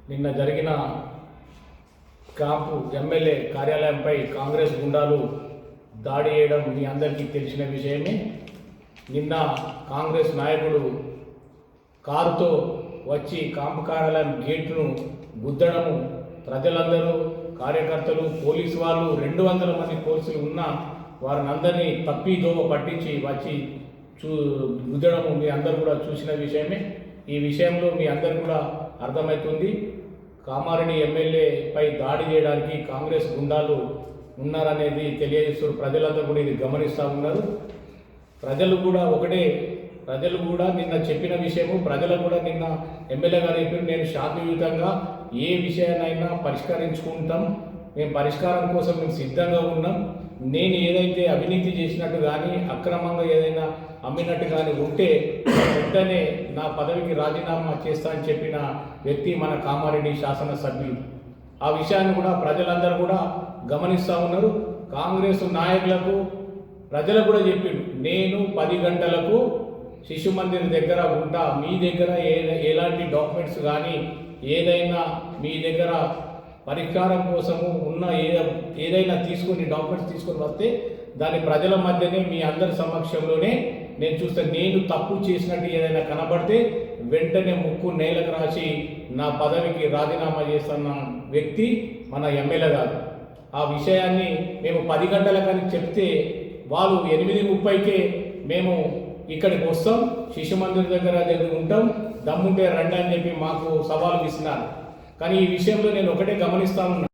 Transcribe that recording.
నిన్న జరిగిన కాపు ఎమ్మెల్యే కార్యాలయంపై కాంగ్రెస్ గుండాలు దాడి చేయడం మీ అందరికీ తెలిసిన విషయమే. నిన్న కాంగ్రెస్ నాయకుడు కారుతో వచ్చి కాంపు కార్యాలయం గేట్ను గుద్దడము, ప్రజలందరూ కార్యకర్తలు పోలీసు వాళ్ళు 200 మంది పోలీసులు ఉన్నా వారిని అందరినీ తప్పిదోవ పట్టించి వచ్చి గుద్దడము మీ అందరూ కూడా చూసిన విషయమే. ఈ విషయంలో మీ అందరు కూడా అర్థమవుతుంది, కామారెడ్డి ఎమ్మెల్యేపై దాడి చేయడానికి కాంగ్రెస్ గుండాలు ఉన్నారనేది తెలియజేస్తారు. ప్రజలందరూ కూడా ఇది గమనిస్తూ ఉన్నారు. ప్రజలు కూడా నిన్న చెప్పిన విషయము, ప్రజలు కూడా నిన్న ఎమ్మెల్యే గారు చెప్పారు, నేను శాంతియుతంగా ఏ విషయాన్నైనా పరిష్కరించుకుంటాం, మేము పరిష్కారం కోసం మేము సిద్ధంగా ఉన్నాం. నేను ఏదైతే అవినీతి చేసినట్టు కానీ అక్రమంగా ఏదైనా అమ్మినట్టు కానీ ఉంటే వెంటనే నా పదవికి రాజీనామా చేస్తా అని చెప్పిన వ్యక్తి మన కామారెడ్డి శాసనసభ్యులు. ఆ విషయాన్ని కూడా ప్రజలందరూ కూడా గమనిస్తూ ఉన్నారు. కాంగ్రెస్ నాయకులకు ప్రజలకు కూడా చెప్పిండు, నేను 10 గంటలకు శిశు మందిర్ దగ్గర ఉంటా, మీ దగ్గర ఎలాంటి డాక్యుమెంట్స్ కానీ ఏదైనా మీ దగ్గర పరిష్కారం కోసము ఉన్న ఏదైనా డాక్యుమెంట్స్ తీసుకొని వస్తే దాని ప్రజల మధ్యనే మీ అందరి సమక్షంలోనే నేను చూస్తాను. నేను తప్పు చేసినట్టు ఏదైనా కనబడితే వెంటనే ముక్కు నేలకు రాసి నా పదవికి రాజీనామా చేస్తున్న వ్యక్తి మన ఎమ్మెల్యే గారు. ఆ విషయాన్ని మేము 10 గంటలకని చెప్తే వాళ్ళు 8:30కే మేము ఇక్కడికి వస్తాం, శిశు మందిర్ దగ్గర ఉంటాం, దమ్ముంటే రండి అని చెప్పి మాకు సవాలు ఇస్తున్నారు. కానీ ఈ విషయంలో నేను ఒకటే గమనిస్తా ఉన్నా,